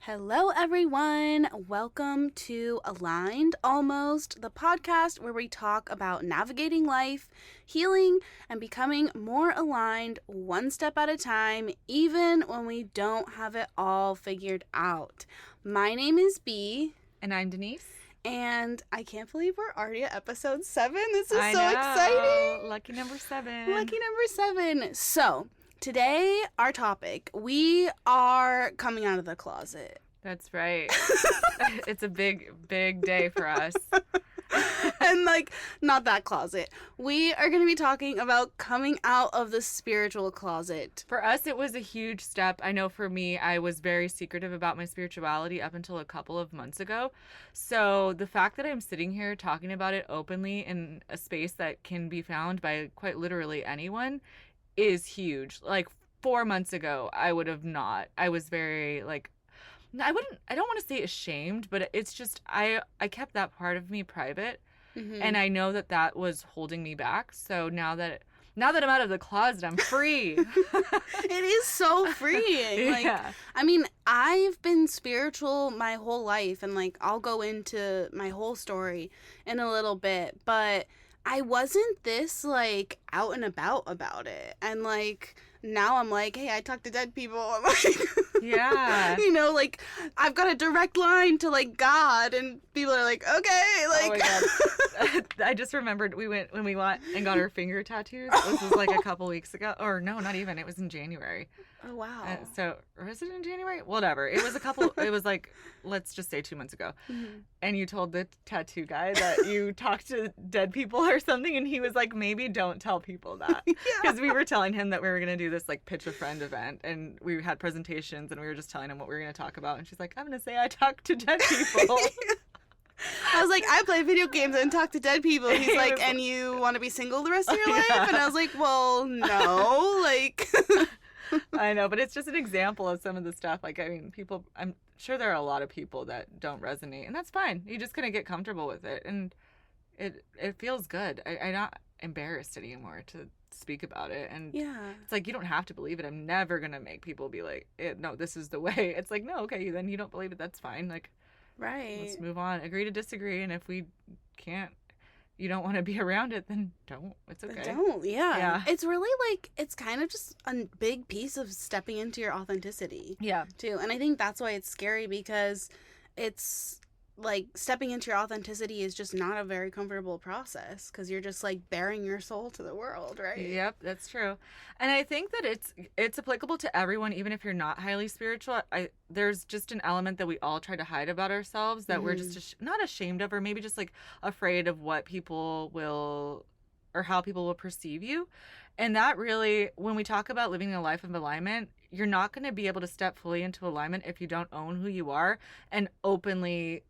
Hello, everyone. Welcome to Aligned Almost, the podcast where we talk about navigating life, healing, and becoming more aligned one step at a time, even when we don't have it all figured out. My name is B. And I'm Denise. And I can't believe we're already at episode 7. This is so exciting. Lucky number 7. Lucky number 7. So, today, our topic, we are coming out of the closet. That's right. It's a big day for us. And, not that closet. We are going to be talking about coming out of the spiritual closet. For us, it was a huge step. I know for me, I was very secretive about my spirituality up until a couple of months ago. So the fact that I'm sitting here talking about it openly in a space that can be found by quite literally anyone is huge. 4 months ago, I would have not. I was very, I don't want to say ashamed, but it's just, I kept that part of me private. Mm-hmm. And I know that was holding me back. So now that I'm out of the closet, I'm free. It is so freeing. Yeah. I mean, I've been spiritual my whole life, and I'll go into my whole story in a little bit, but I wasn't this out and about it. And now I'm hey, I talk to dead people. I'm yeah. I've got a direct line to God, and people are okay, Oh my God. I just remembered when we went and got our finger tattoos. This was a couple weeks ago, or no, not even. It was in January. Oh wow. Or was it in January? Whatever. It was it was let's just say 2 months ago. Mm-hmm. And you told the tattoo guy that you talked to dead people or something, and he was maybe don't tell people that. Because we were telling him that we were going to do this pitch a friend event, and we had presentations, and we were just telling him what we were going to talk about, and she's I'm going to say I talked to dead people. I was I play video games and talk to dead people. He's and you want to be single the rest of your life? And I was well, no, I know, but it's just an example of some of the stuff. People, I'm sure there are a lot of people that don't resonate, and that's fine. You just kind of get comfortable with it, and it feels good. I'm not embarrassed anymore to speak about it, and yeah, it's you don't have to believe it. I'm never gonna make people be no, this is the way. It's no, okay, then you don't believe it, that's fine. Right, let's move on. Agree to disagree, and if we can't, you don't want to be around it, then don't. It's okay. Don't. Yeah. It's really it's kind of just a big piece of stepping into your authenticity. Yeah. Too, and I think that's why it's scary, because it's stepping into your authenticity is just not a very comfortable process, because you're just bearing your soul to the world, right? Yep, that's true. And I think that it's applicable to everyone, even if you're not highly spiritual. There's just an element that we all try to hide about ourselves that we're just not ashamed of, or maybe just afraid of what people will, or how people will perceive you. And that really, when we talk about living a life of alignment, you're not going to be able to step fully into alignment if you don't own who you are and openly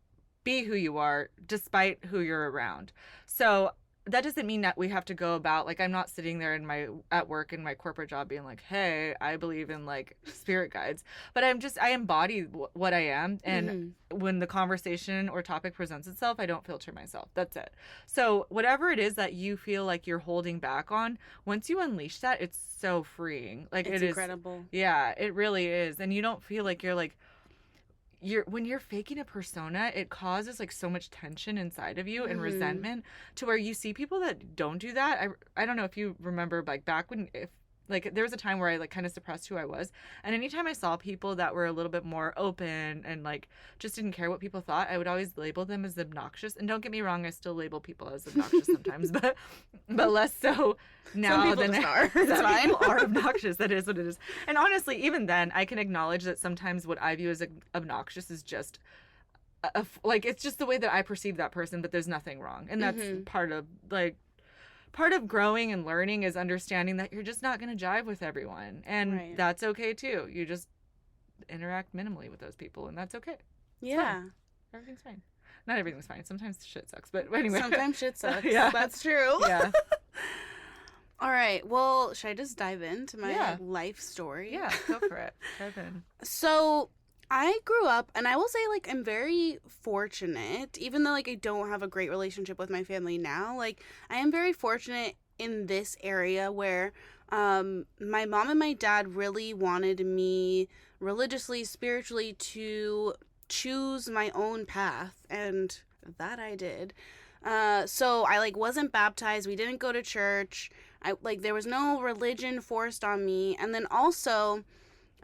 be who you are despite who you're around. So that doesn't mean that we have to go about I'm not sitting there at work in my corporate job being hey, I believe in spirit guides, but I embody what I am, and when the conversation or topic presents itself, I don't filter myself. That's it. So whatever it is that you feel you're holding back on, once you unleash that, it's so freeing. It's incredible. Yeah, it really is. And you don't feel you're when you're faking a persona, it causes so much tension inside of you and resentment, to where you see people that don't do that. I don't know if you remember back when, there was a time where I kind of suppressed who I was, and anytime I saw people that were a little bit more open and just didn't care what people thought, I would always label them as obnoxious. And don't get me wrong, I still label people as obnoxious sometimes, but less so now than are. It's fine. People are obnoxious. That is what it is. And honestly, even then, I can acknowledge that sometimes what I view as obnoxious is just it's just the way that I perceive that person, but there's nothing wrong, and that's part of growing and learning is understanding that you're just not going to jive with everyone. And that's okay too. You just interact minimally with those people, and that's okay. Yeah. Everything's fine. Not everything's fine. Sometimes shit sucks, but anyway. Sometimes shit sucks. Yeah. That's true. Yeah. All right. Well, should I just dive into my life story? Yeah, go for it. Dive in. So I grew up, and I will say, I'm very fortunate, even though, I don't have a great relationship with my family now. I am very fortunate in this area where my mom and my dad really wanted me religiously, spiritually to choose my own path, and that I did. So I like wasn't baptized. We didn't go to church. I like there was no religion forced on me. And then also,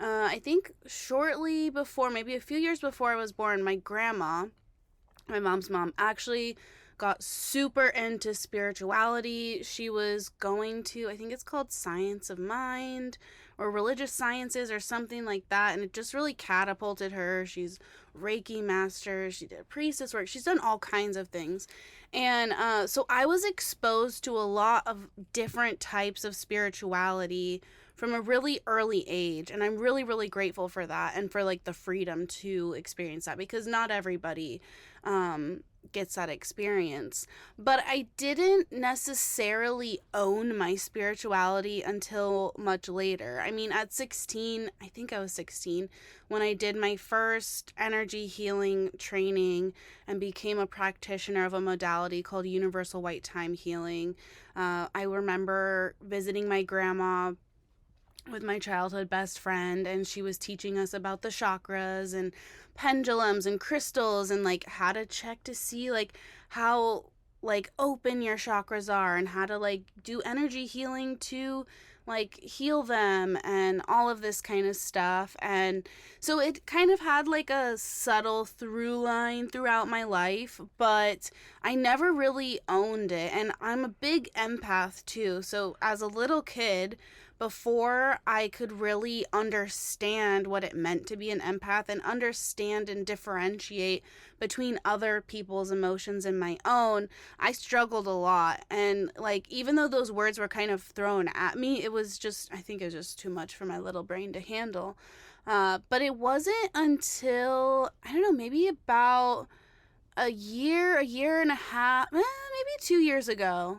I think shortly before, maybe a few years before I was born, my grandma, my mom's mom, actually got super into spirituality. She was going to, I think it's called Science of Mind or Religious Sciences or something like that. And it just really catapulted her. She's Reiki master. She did priestess work. She's done all kinds of things. And so I was exposed to a lot of different types of spirituality from a really early age. And I'm really, really grateful for that and for like the freedom to experience that, because not everybody gets that experience. But I didn't necessarily own my spirituality until much later. I mean, at 16, I think I was 16, when I did my first energy healing training and became a practitioner of a modality called Universal White Time Healing. I remember visiting my grandma with my childhood best friend, and she was teaching us about the chakras and pendulums and crystals and like how to check to see like how like open your chakras are and how to like do energy healing to like heal them and all of this kind of stuff. And so it kind of had like a subtle through line throughout my life, but I never really owned it. And I'm a big empath too, so as a little kid, before I could really understand what it meant to be an empath and understand and differentiate between other people's emotions and my own, I struggled a lot. And like, even though those words were kind of thrown at me, it was just, I think it was just too much for my little brain to handle. But it wasn't until, I don't know, maybe about a year and a half, maybe 2 years ago.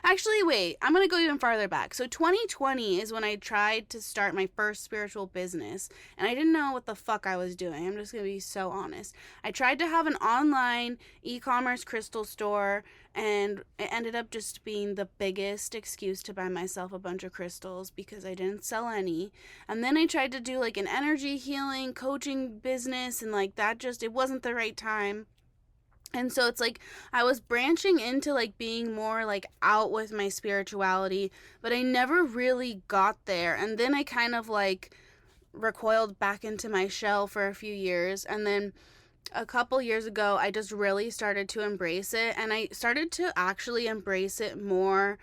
Actually, wait, I'm going to go even farther back. So 2020 is when I tried to start my first spiritual business, and I didn't know what the fuck I was doing. I'm just going to be so honest. I tried to have an online e-commerce crystal store, and it ended up just being the biggest excuse to buy myself a bunch of crystals because I didn't sell any. And then I tried to do like an energy healing coaching business, and like that just, it wasn't the right time. And so it's like I was branching into like being more like out with my spirituality, but I never really got there. And then I kind of like recoiled back into my shell for a few years. And then a couple years ago, I just really started to embrace it. And I started to actually embrace it more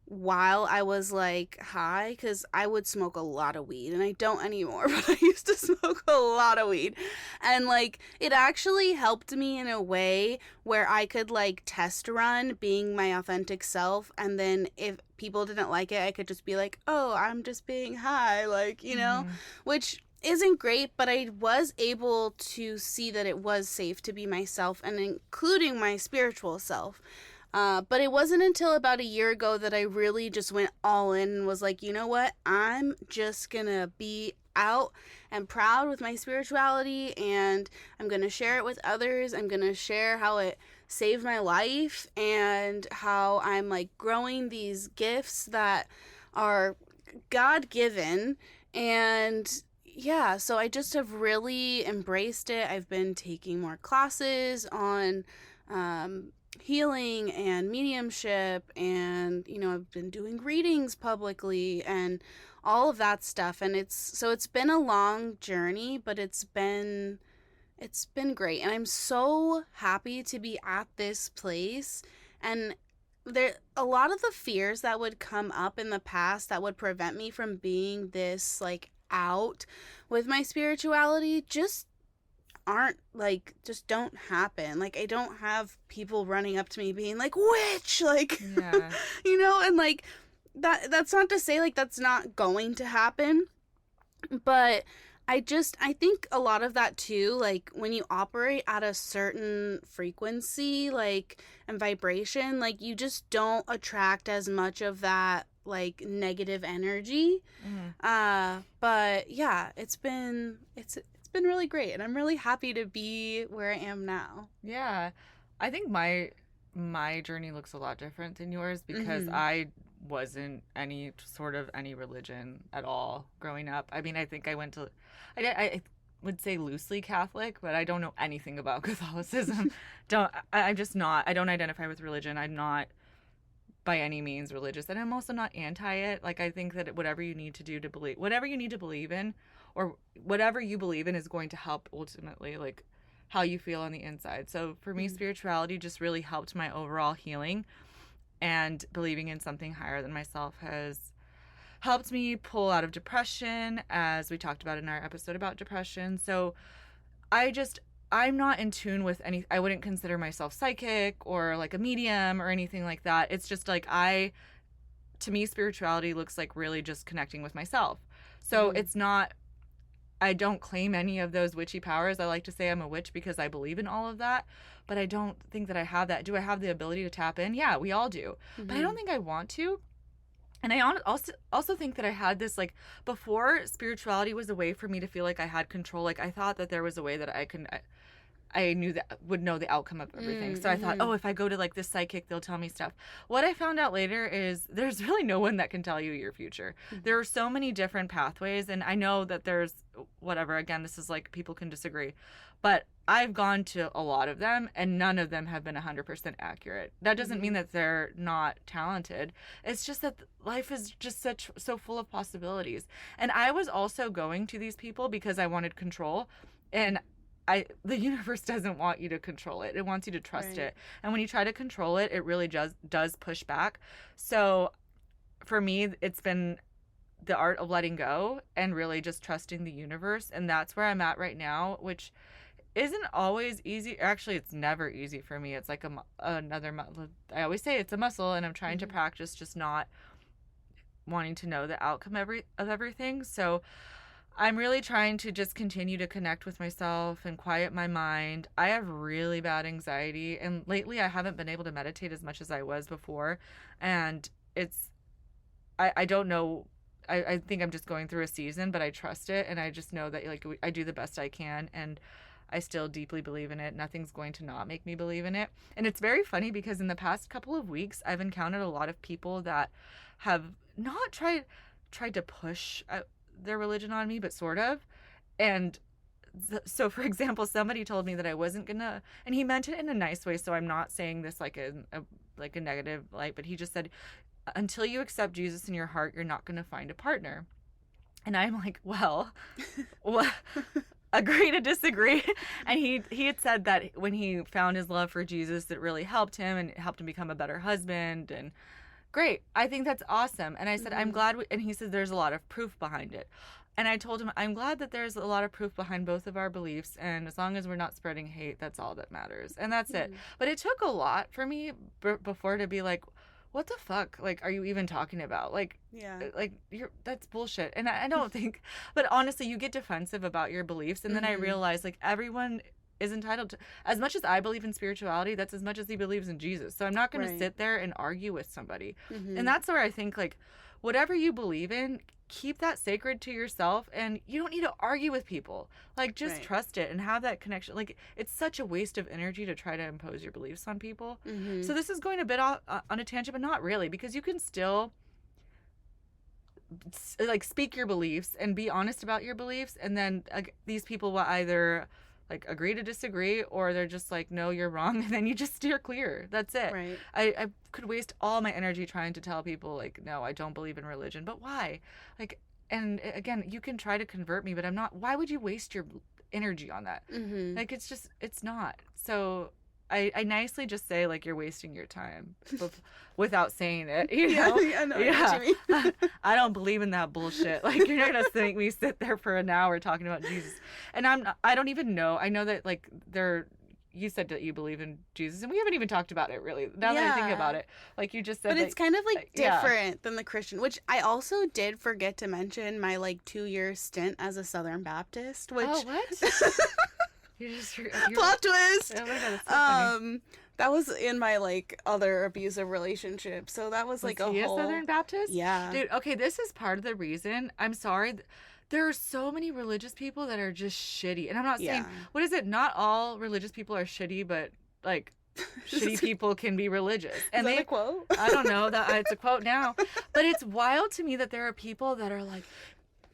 while I was like high, because I would smoke a lot of weed, and I don't anymore, but I used to smoke a lot of weed. And like it actually helped me in a way where I could like test run being my authentic self, and then if people didn't like it, I could just be like, oh, I'm just being high, like, you know, which isn't great, but I was able to see that it was safe to be myself, and including my spiritual self. But it wasn't until about a year ago that I really just went all in and was like, you know what? I'm just gonna be out and proud with my spirituality, and I'm gonna share it with others. I'm gonna share how it saved my life and how I'm like growing these gifts that are God given. And yeah, so I just have really embraced it. I've been taking more classes on healing and mediumship, and you know, I've been doing readings publicly and all of that stuff. And it's been a long journey, but it's been great, and I'm so happy to be at this place. And there, a lot of the fears that would come up in the past that would prevent me from being this like out with my spirituality just aren't, like, just don't happen. Like, I don't have people running up to me being like, witch, like, Yeah. you know. And like that's not to say like that's not going to happen, but I think a lot of that too, like when you operate at a certain frequency, like, and vibration, like you just don't attract as much of that like negative energy. But yeah, it's been really great, and I'm really happy to be where I am now. Yeah. I think my journey looks a lot different than yours because I wasn't any sort of any religion at all growing up. I mean, I think I went to, I would say loosely Catholic, but I don't know anything about Catholicism. I'm just not, I don't identify with religion. I'm not by any means religious, and I'm also not anti it. Like, I think that whatever you need to do to believe, whatever you need to believe in, or whatever you believe in is going to help ultimately, like, how you feel on the inside. So for me, spirituality just really helped my overall healing, and believing in something higher than myself has helped me pull out of depression, as we talked about in our episode about depression. So I'm not in tune with any, I wouldn't consider myself psychic or like a medium or anything like that. It's just like, to me, spirituality looks like really just connecting with myself. So it's not, I don't claim any of those witchy powers. I like to say I'm a witch because I believe in all of that, but I don't think that I have that. Do I have the ability to tap in? Yeah, we all do. But I don't think I want to. And I also think that I had this, like, before, spirituality was a way for me to feel like I had control. Like, I thought that there was a way that I knew that would know the outcome of everything. So I thought, oh, if I go to like this psychic, they'll tell me stuff. What I found out later is there's really no one that can tell you your future. There are so many different pathways, and I know that there's whatever. Again, this is like, people can disagree, but I've gone to a lot of them, and none of them have been 100% accurate. That doesn't mean that they're not talented. It's just that life is just so full of possibilities. And I was also going to these people because I wanted control, and the universe doesn't want you to control it. It wants you to trust it. And when you try to control it, it really does push back. So for me, it's been the art of letting go and really just trusting the universe. And that's where I'm at right now, which isn't always easy. Actually, it's never easy for me. It's like I always say it's a muscle, and I'm trying to practice just not wanting to know the outcome of everything. So I'm really trying to just continue to connect with myself and quiet my mind. I have really bad anxiety, and lately I haven't been able to meditate as much as I was before. And I don't know. I think I'm just going through a season, but I trust it, and I just know that, like, I do the best I can, and I still deeply believe in it. Nothing's going to not make me believe in it. And it's very funny because in the past couple of weeks, I've encountered a lot of people that have not tried to push their religion on me, but sort of. And so, for example, somebody told me that I wasn't gonna, and he meant it in a nice way, so I'm not saying this like a negative light, but he just said, until you accept Jesus in your heart, you're not gonna find a partner. And I'm like, well, what? Agree to disagree. And he had said that when he found his love for Jesus, it really helped him, and it helped him become a better husband. And great. I think that's awesome. And I said, I'm glad. And he said, there's a lot of proof behind it. And I told him, I'm glad that there's a lot of proof behind both of our beliefs. And as long as we're not spreading hate, that's all that matters. And that's it. But it took a lot for me before to be like, what the fuck? Like, are you even talking about? Like, like, that's bullshit. And I don't think, but honestly, you get defensive about your beliefs. And then I realized, like, everyone is entitled to, as much as I believe in spirituality, that's as much as he believes in Jesus. So I'm not going to sit there and argue with somebody. And that's where I think, like, whatever you believe in, keep that sacred to yourself, and you don't need to argue with people. Like, just trust it and have that connection. Like, it's such a waste of energy to try to impose your beliefs on people. So this is going a bit off, on a tangent, but not really, because you can still like speak your beliefs and be honest about your beliefs, and then these people will either like agree to disagree, or they're just like, no, you're wrong, and then you just steer clear. That's it. I could waste all my energy trying to tell people, like, no, I don't believe in religion. But why? Like, and again, you can try to convert me, but I'm not. Why would you waste your energy on that? Like, it's not. So I nicely just say, like, you're wasting your time without saying it, you know? I know what you mean. I don't believe in that bullshit. Like, you're not gonna make me sit there for an hour talking about Jesus. And I don't even know. I know that, like, you said that you believe in Jesus, and we haven't even talked about it really. Now that I think about it, like, you just said, but it's kind of like different than the Christian, which I also did forget to mention my like 2-year stint as a Southern Baptist. Which what? Plot twist. Oh my God, that's so funny. That was in my like other abusive relationship, so that was like a Southern Baptist. Yeah, dude. Okay, this is part of the reason. I'm sorry. There are so many religious people that are just shitty, and I'm not saying what is it. Not all religious people are shitty, but like shitty people can be religious. And Is that a quote? I don't know, that it's a quote now, but it's wild to me that there are people that are like,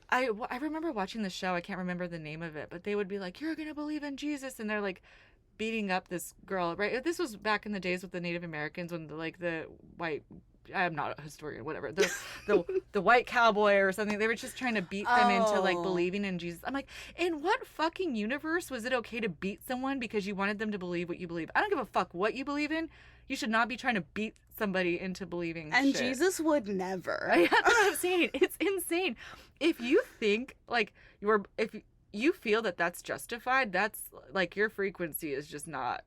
I remember watching the show, I can't remember the name of it, but they would be like, you're gonna believe in Jesus, and they're like beating up this girl, right? This was back in the days with the Native Americans when the white, I'm not a historian, whatever, the white cowboy or something, they were just trying to beat them into like believing in Jesus. I'm like, in what fucking universe was it okay to beat someone because you wanted them to believe what you believe? I don't give a fuck what you believe in. You should not be trying to beat somebody into believing and shit. Jesus would never. That's what I'm saying. It's insane. If you think like if you feel that that's justified, that's like your frequency is just not.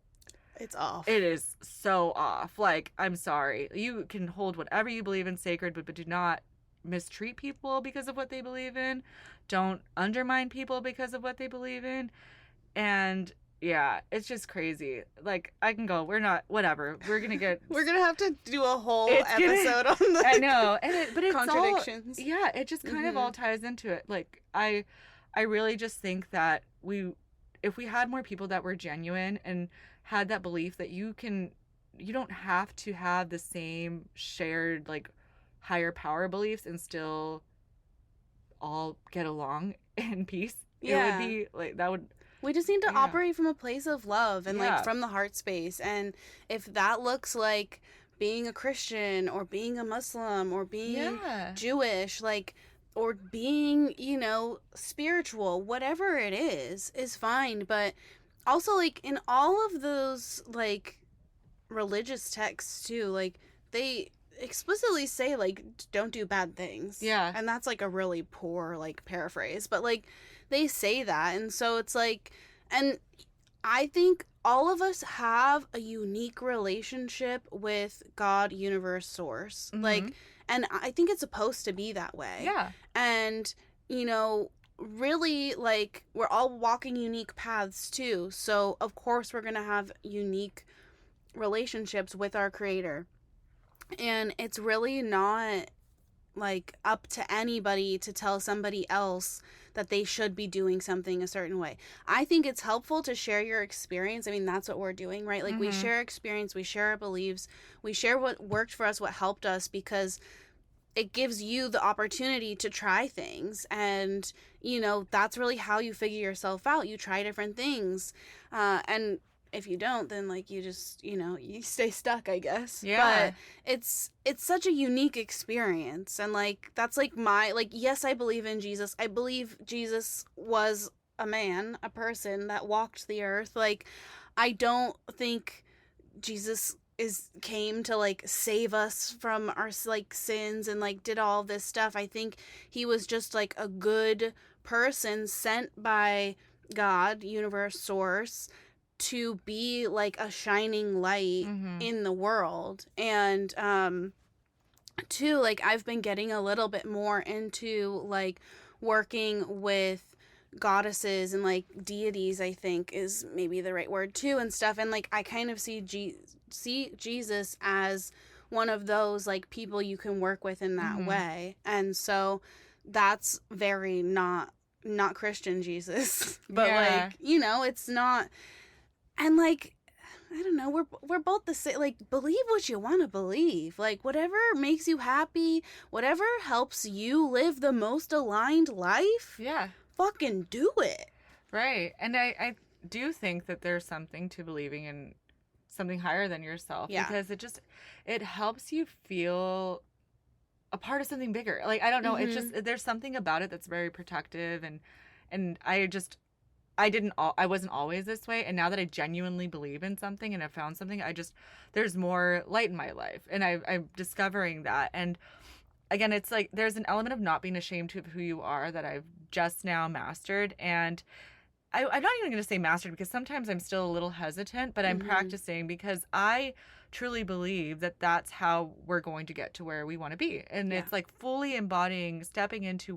It's off. It is so off. Like, I'm sorry. You can hold whatever you believe in sacred, but do not mistreat people because of what they believe in. Don't undermine people because of what they believe in. And yeah, it's just crazy. Like, I can go, we're not, whatever. We're going to get. We're going to have to do a whole episode on the I know. But it's contradictions. All, yeah, it just kind of all ties into it. Like, I really just think that if we had more people that were genuine and had that belief that you don't have to have the same shared like higher power beliefs and still all get along in peace. Yeah. It would be like that would. We just need to operate from a place of love and like from the heart space. And if that looks like being a Christian or being a Muslim or being Jewish, like, or being, spiritual, whatever it is fine. But also, like, in all of those, like, religious texts, too, like, they explicitly say, like, don't do bad things. Yeah. And that's, like, a really poor, like, paraphrase. But, like, they say that. And so it's, like, and I think all of us have a unique relationship with God, universe, source. Mm-hmm. Like, and I think it's supposed to be that way. Yeah. And, really, like, we're all walking unique paths too, so of course we're gonna have unique relationships with our creator, and it's really not like up to anybody to tell somebody else that they should be doing something a certain way. I think it's helpful to share your experience. I mean, that's what we're doing, right? Like, we share experience, we share our beliefs, we share what worked for us, what helped us, because it gives you the opportunity to try things. And, that's really how you figure yourself out. You try different things. And if you don't, then, like, you just, you stay stuck, I guess. Yeah. But it's such a unique experience. And, like, that's, like, yes, I believe in Jesus. I believe Jesus was a man, a person that walked the earth. Like, I don't think Jesus came to like save us from our like sins and like did all this stuff. I think he was just like a good person sent by God, universe, source, to be like a shining light in the world. And too, like, I've been getting a little bit more into like working with goddesses and like deities, I think is maybe the right word too, and stuff. And like, I kind of see Jesus as one of those like people you can work with in that way. And so that's very not Christian Jesus. But like, it's not. And like, I don't know, we're both the same. Like, believe what you want to believe. Like, whatever makes you happy, whatever helps you live the most aligned life. Yeah. Fucking do it. Right. And I do think that there's something to believing in something higher than yourself. Yeah. Because it helps you feel a part of something bigger. Like, I don't know, it's just, there's something about it that's very protective, and I wasn't always this way, and now that I genuinely believe in something and I've found something, there's more light in my life, and I'm discovering that. And again, it's like there's an element of not being ashamed of who you are that I've just now mastered. And I'm not even going to say mastered, because sometimes I'm still a little hesitant, but I'm practicing, because I truly believe that that's how we're going to get to where we want to be. And it's like fully embodying, stepping into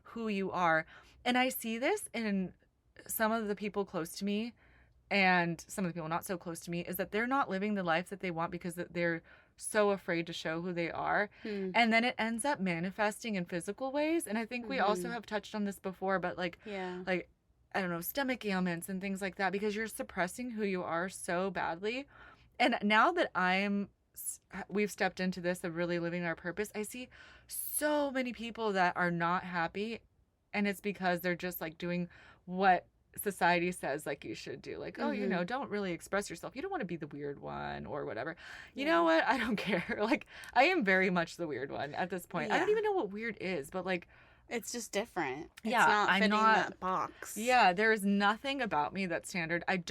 who you are. And I see this in some of the people close to me and some of the people not so close to me, is that they're not living the life that they want because they're so afraid to show who they are. And then it ends up manifesting in physical ways. And I think we also have touched on this before, but like I don't know, stomach ailments and things like that, because you're suppressing who you are so badly. And now that we've stepped into this of really living our purpose, I see so many people that are not happy, and it's because they're just like doing what society says like you should do, like, oh, don't really express yourself, you don't want to be the weird one or whatever. You know what, I don't care. Like, I am very much the weird one at this point. I don't even know what weird is, but like, it's just different. It's not fitting that box. Yeah, there is nothing about me that's standard. I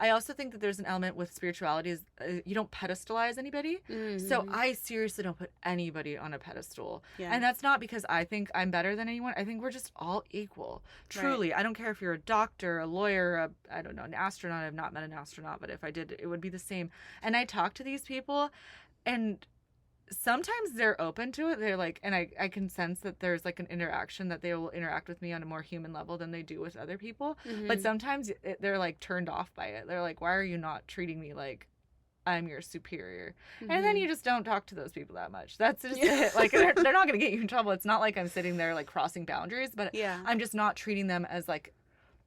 also think that there's an element with spirituality is you don't pedestalize anybody. So I seriously don't put anybody on a pedestal. And that's not because I think I'm better than anyone. I think we're just all equal. Truly. Right. I don't care if you're a doctor, a lawyer, I don't know, an astronaut. I've not met an astronaut, but if I did, it would be the same. And I talk to these people, and sometimes they're open to it. They're like, and I can sense that there's like an interaction, that they will interact with me on a more human level than they do with other people. But sometimes they're like turned off by it. They're like, why are you not treating me like I'm your superior? And then you just don't talk to those people that much. That's just it. Like, they're not going to get you in trouble. It's not like I'm sitting there like crossing boundaries, but I'm just not treating them as like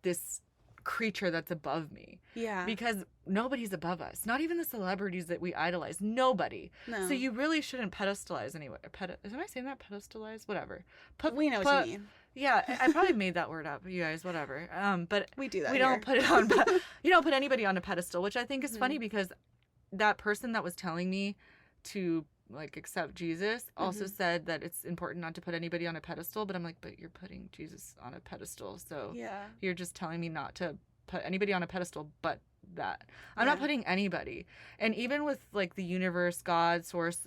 this creature that's above me. Because nobody's above us. Not even the celebrities that we idolize. Nobody. No. So you really shouldn't pedestalize anyone. Am I saying that? Pedestalize? Whatever. We know what you mean. Yeah, I probably made that word up, you guys, whatever. But we do that. We don't put it on. You don't put anybody on a pedestal, which I think is funny, because that person that was telling me to like accept Jesus also said that it's important not to put anybody on a pedestal. But I'm like, but you're putting Jesus on a pedestal, so you're just telling me not to put anybody on a pedestal. But that I'm not putting anybody. And even with like the universe, God, source,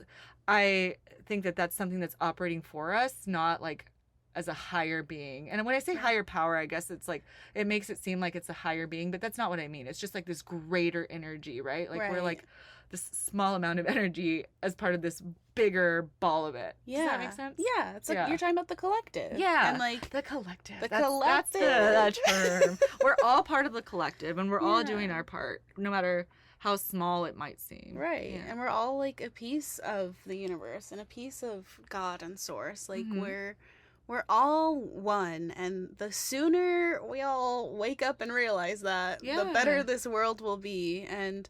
I think that that's something that's operating for us, not like as a higher being. And when I say higher power, I guess it's like, it makes it seem like it's a higher being, but that's not what I mean. It's just like this greater energy, right? Like we're like this small amount of energy as part of this bigger ball of it. Does that make sense? Yeah. It's like you're talking about the collective. Yeah. And like the collective. That's the term. We're all part of the collective, and we're all doing our part, no matter how small it might seem. Right. Yeah. And we're all like a piece of the universe and a piece of God and source. Like we're all one, and the sooner we all wake up and realize that, the better this world will be. And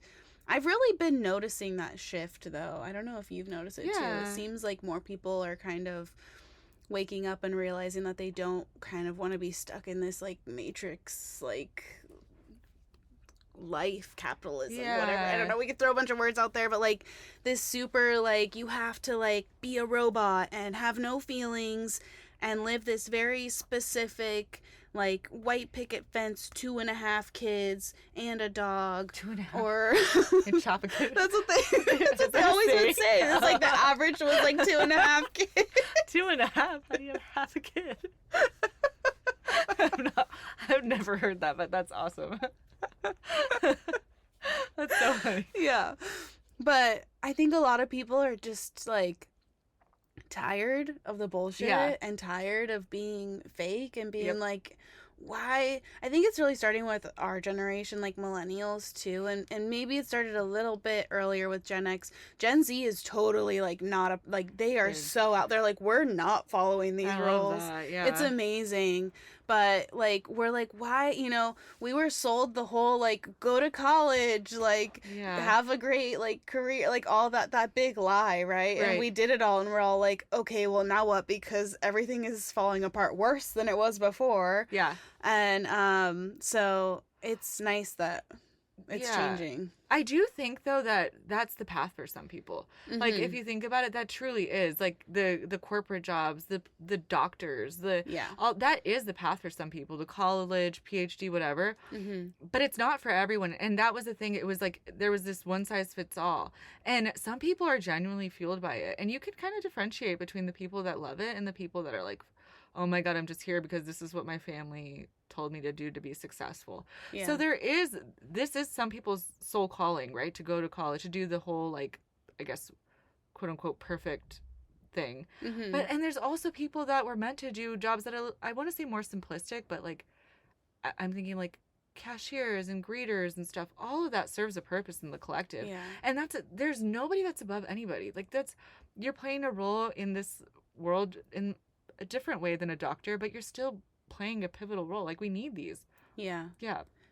I've really been noticing that shift, though. I don't know if you've noticed it too. It seems like more people are kind of waking up and realizing that they don't kind of want to be stuck in this like matrix, like life, capitalism, whatever. I don't know, we could throw a bunch of words out there, but like this super like you have to like be a robot and have no feelings and live this very specific like white picket fence, 2.5 kids and a dog. 2.5. Or and chop a kid. That's what they always would say. It's like the average was like 2.5 kids. 2.5? How do you have a kid? I've never heard that, but that's awesome. That's so funny. Yeah. But I think a lot of people are just like tired of the bullshit and tired of being fake and being like, why? I think it's really starting with our generation, like millennials too, and maybe it started a little bit earlier with Gen X. Gen Z is totally like not they are so out there, like we're not following these rules. It's amazing. But like we're like, why? You know, we were sold the whole like go to college, like have a great like career, like all that big lie, right? And we did it all, and we're all like, okay, well now what? Because everything is falling apart worse than it was before. And so it's nice that it's changing. I do think though that that's the path for some people. Like if you think about it, that truly is like the corporate jobs, the doctors, all that is the path for some people. The college, PhD, whatever. But it's not for everyone. And that was the thing. It was like there was this one size fits all. And some people are genuinely fueled by it. And you could kind of differentiate between the people that love it and the people that are like, oh my God, I'm just here because this is what my family told me to do to be successful. So this is some people's soul calling, right? To go to college, to do the whole, like, I guess, quote unquote, perfect thing. And there's also people that were meant to do jobs that I want to say more simplistic, but like, I'm thinking like cashiers and greeters and stuff. All of that serves a purpose in the collective. And there's nobody that's above anybody. Like you're playing a role in this world in a different way than a doctor, but you're still playing a pivotal role. Like we need these. Yeah.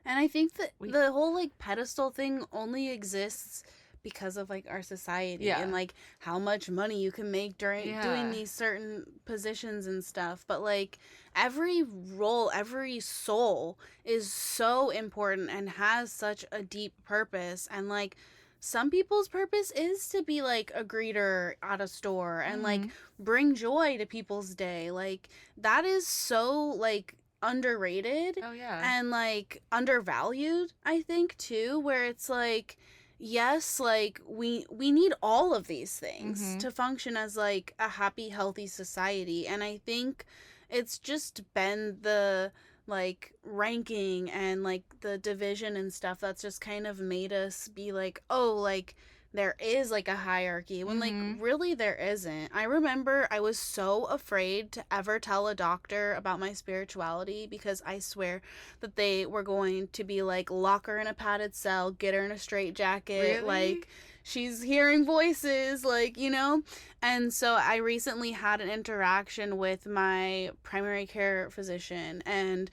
And I think that the whole like pedestal thing only exists because of like our society and like how much money you can make during doing these certain positions and stuff. But like every role, every soul is so important and has such a deep purpose. And like some people's purpose is to be like a greeter at a store and like bring joy to people's day. Like that is so like underrated and like undervalued, I think, too, where it's like, yes, like we need all of these things to function as like a happy, healthy society. And I think it's just been the like ranking and like the division and stuff that's just kind of made us be like, oh, like there is like a hierarchy when like really there isn't. I remember I was so afraid to ever tell a doctor about my spirituality because I swear that they were going to be like, lock her in a padded cell, get her in a straitjacket, like she's hearing voices, like, you know. And so I recently had an interaction with my primary care physician, and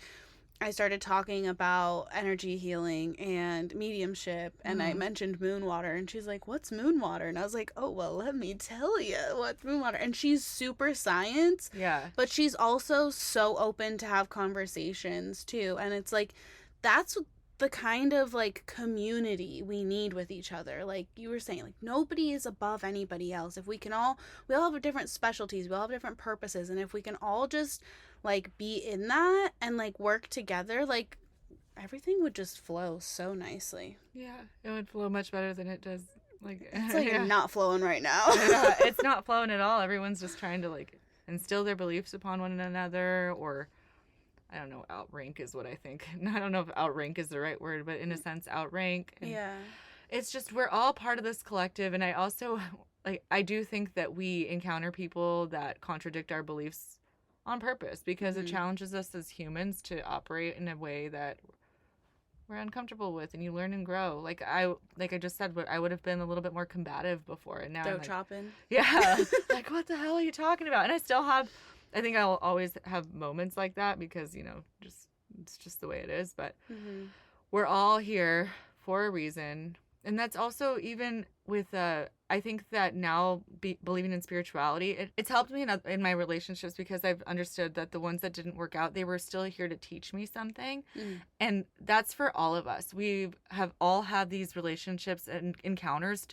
I started talking about energy healing and mediumship, and I mentioned moon water, and she's like, what's moon water? And I was like, oh, well, let me tell you what's moon water. And she's super science, but she's also so open to have conversations too. And it's like, that's the kind of like community we need with each other. Like you were saying, like nobody is above anybody else. If we all have different specialties, we all have different purposes, and if we can all just like be in that and like work together, like everything would just flow so nicely. Yeah, it would flow much better than it does. Like it's like not flowing right now. It's not flowing at all. Everyone's just trying to like instill their beliefs upon one another, or I don't know, outrank is what I think. I don't know if outrank is the right word, but in a sense, outrank. And it's just, we're all part of this collective. And I also, like, I do think that we encounter people that contradict our beliefs on purpose because it challenges us as humans to operate in a way that we're uncomfortable with, and you learn and grow. Like I just said, but I would have been a little bit more combative before, and now I'm like, chopping. Yeah, like what the hell are you talking about? And I still have. I think I'll always have moments like that because, you know, it's just the way it is. But we're all here for a reason. And that's also even with, I think that now believing in spirituality, it's helped me in my relationships because I've understood that the ones that didn't work out, they were still here to teach me something. And that's for all of us. We have all had these relationships and encounters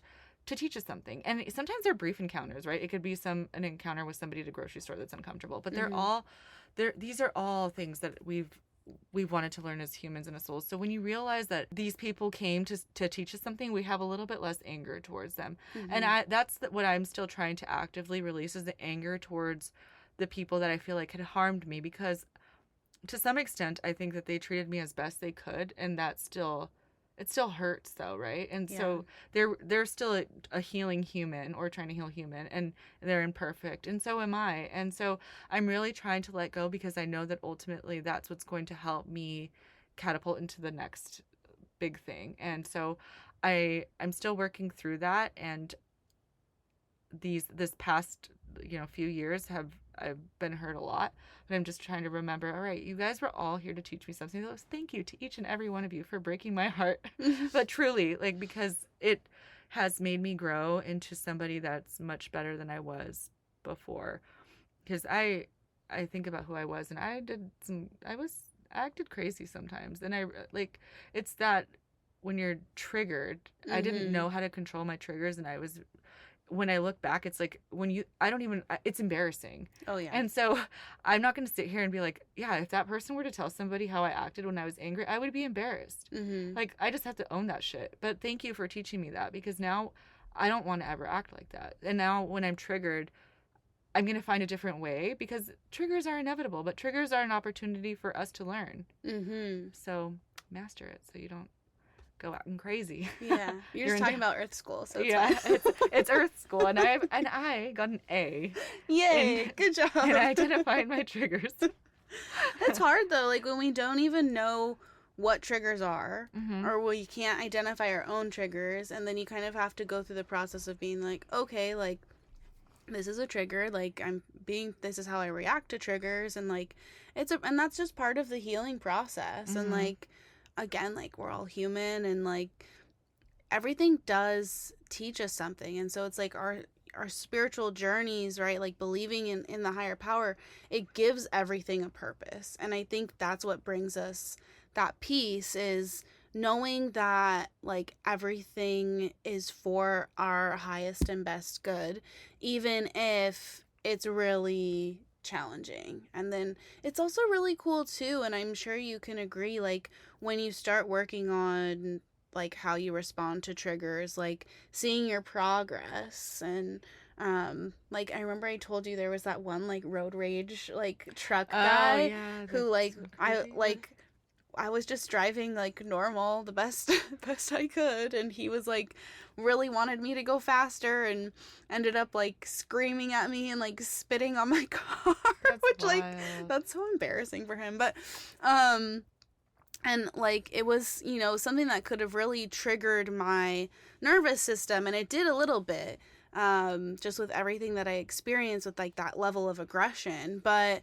to teach us something, and sometimes they're brief encounters, right? It could be an encounter with somebody at a grocery store that's uncomfortable, but these are all things that we've wanted to learn as humans and as souls. So when you realize that these people came to teach us something, we have a little bit less anger towards them. And that's what I'm still trying to actively release, is the anger towards the people that I feel like had harmed me, because to some extent I think that they treated me as best they could, and it still hurts though, right? And so they're still a healing human, or trying to heal human, and they're imperfect, and so am I. And so I'm really trying to let go, because I know that ultimately that's what's going to help me catapult into the next big thing. And so I'm still working through that, and this past few years I've been hurt a lot, but I'm just trying to remember, all right, you guys were all here to teach me something. So thank you to each and every one of you for breaking my heart. But truly, like, because it has made me grow into somebody that's much better than I was before. Because I think about who I was, and I acted crazy sometimes. And it's that when you're triggered, I didn't know how to control my triggers, and when I look back, it's like it's embarrassing. Oh, yeah. And so I'm not going to sit here and be like, yeah, if that person were to tell somebody how I acted when I was angry, I would be embarrassed. Like, I just have to own that shit. But thank you for teaching me that, because now I don't want to ever act like that. And now when I'm triggered, I'm going to find a different way, because triggers are inevitable, but triggers are an opportunity for us to learn. So master it so you don't go out and crazy. Yeah, you're just talking about Earth School, so it's fine. It's Earth School, and I got an A. Yay! Good job. And identifying my triggers. It's hard though, like when we don't even know what triggers are, or we can't identify our own triggers, and then you kind of have to go through the process of being like, okay, like this is a trigger, like this is how I react to triggers, and like and that's just part of the healing process, and like again, like, we're all human, and like everything does teach us something. And so it's like our spiritual journeys, right? Like believing in the higher power, it gives everything a purpose. And I think that's what brings us that peace, is knowing that like everything is for our highest and best good, even if it's really challenging. And then it's also really cool too, and I'm sure you can agree, like when you start working on like how you respond to triggers, like seeing your progress. And like I remember I told you there was that one like road rage like truck Oh guy yeah, who that's like so I crazy. like I was just driving like normal, the best best I could, and he was like really wanted me to go faster, and ended up like screaming at me and like spitting on my car, That's which like wild. that's so embarrassing for him. But um and like it was, something that could have really triggered my nervous system, and it did a little bit, just with everything that I experienced with like that level of aggression. But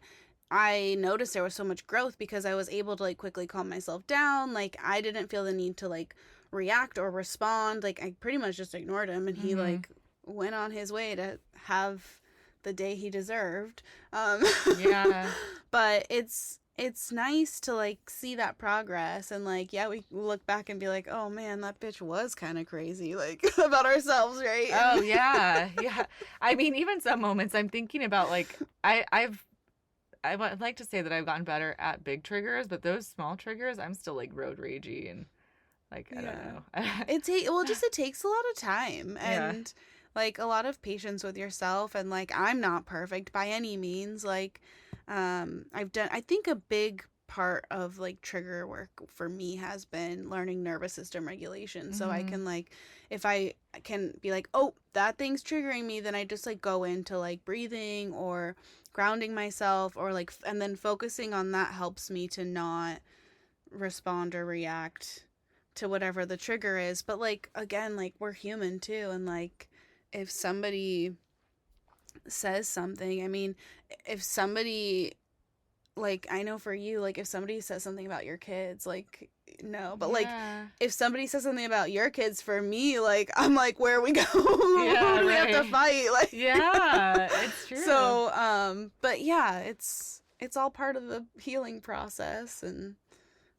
I noticed there was so much growth because I was able to like quickly calm myself down. Like I didn't feel the need to like react or respond. Like I pretty much just ignored him, and he Mm-hmm. like went on his way to have the day he deserved. Um, Yeah. but it's nice to like see that progress, and like yeah, we look back and be like, oh man, that bitch was kind of crazy, like about ourselves, right? Oh yeah, yeah. I mean, even some moments I'm thinking about like I would like to say that I've gotten better at big triggers, but those small triggers, I'm still like road ragey and like I don't Yeah. know. It takes a lot of time, Yeah. and like a lot of patience with yourself, and like I'm not perfect by any means. Like I think a big part of like trigger work for me has been learning nervous system regulation, so I Hmm. can like, if I can be like, oh, that thing's triggering me, then I just like go into like breathing or grounding myself, or like and then focusing on that helps me to not respond or react to whatever the trigger is. But like again, like we're human too, and like if somebody says something, I mean, if somebody, like I know for you, like if somebody says something about your kids, like no, but like Yeah. if somebody says something about your kids, for me, like I'm like, where are we go? Who Yeah, do we have to right. fight? Like Yeah, it's true. so but yeah, it's all part of the healing process, and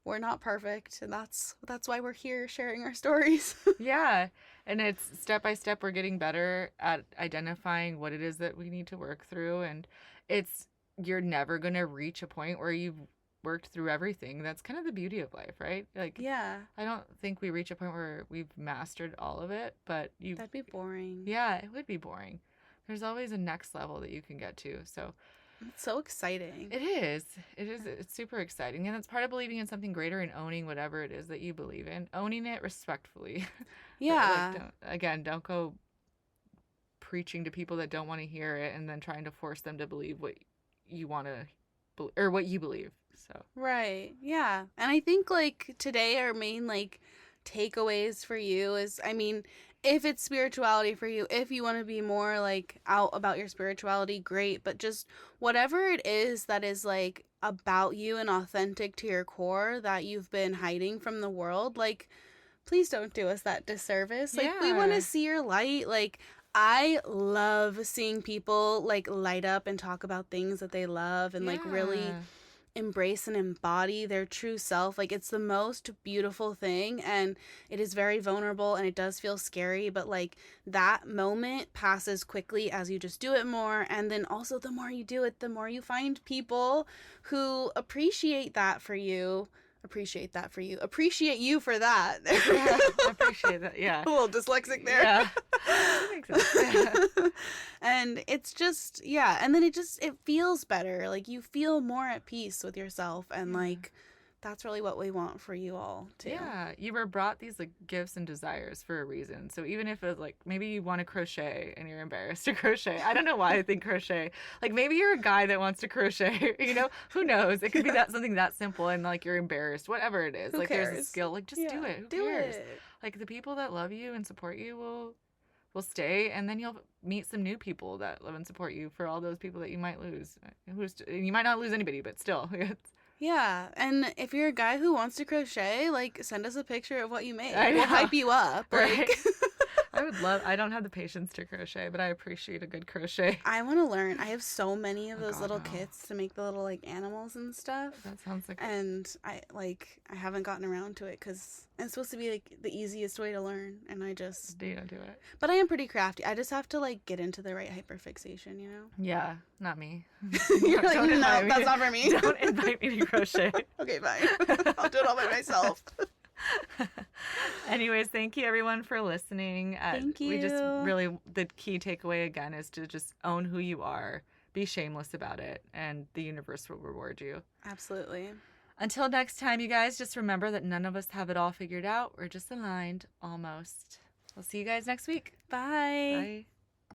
we're not perfect, and that's why we're here sharing our stories. Yeah. And it's step by step we're getting better at identifying what it is that we need to work through and it's you're never going to reach a point where you've worked through everything. That's kind of the beauty of life, right? Like Yeah, I don't think we reach a point where we've mastered all of it, but you that'd be boring. yeah, it would be boring. There's always a next level that you can get to. So It's so exciting. it is. It is. It's super exciting. And it's part of believing in something greater and owning whatever it is that you believe in. Owning it respectfully. Like, Yeah, don't go preaching to people that don't want to hear it and then trying to force them to believe what you want to, or what you believe. So, right. Yeah. And I think like today our main like takeaways for you is, I mean, if it's spirituality for you, if you want to be more like out about your spirituality, great, but just whatever it is that is like about you and authentic to your core that you've been hiding from the world, like please don't do us that disservice. Like we want to yeah. see your light. Like I love seeing people like light up and talk about things that they love, and like really Yeah. embrace and embody their true self. Like it's the most beautiful thing, and it is very vulnerable, and it does feel scary, but like that moment passes quickly as you just do it more. And then also the more you do it, the more you find people who appreciate you for that. Yeah. I appreciate that. Yeah. A little dyslexic there. Yeah. That makes sense. Yeah. And it's just, yeah, and then it feels better, like you feel more at peace with yourself, and Yeah. like that's really what we want for you all too. Yeah, you were brought these like gifts and desires for a reason. So even if it's like maybe you want to crochet and you're embarrassed to crochet. I don't know why I think crochet. Like maybe you're a guy that wants to crochet, who knows? It could be Yeah. that something that simple and like you're embarrassed, whatever it is. Who Like there's a cares? skill, like just do Yeah, it. Who do cares? it. Like the people that love you and support you will stay and then you'll meet some new people that love and support you for all those people that you might lose. You might not lose anybody, but still. Yeah, and if you're a guy who wants to crochet, like, send us a picture of what you made. I We'll know. hype you up. Right. Like, I don't have the patience to crochet, but I appreciate a good crochet. I want to learn. I have so many of Oh those God, little no. kits to make the little, like, animals and stuff. That sounds like And I haven't gotten around to it because it's supposed to be, like, the easiest way to learn. And I just, you don't do it. but I am pretty crafty. I just have to, like, get into the right hyperfixation, you know? Yeah, not me. You're like, Don't no, invite me that's to- not for me. Don't invite me to crochet. Okay, fine. I'll do it all by myself. Anyways, thank you everyone for listening. Thank We just you. really, the key takeaway again is to just own who you are, be shameless about it, and the universe will reward you. Absolutely. Until next time, you guys, just remember that none of us have it all figured out. We're just aligned, almost. We'll see you guys next week. Bye. Bye.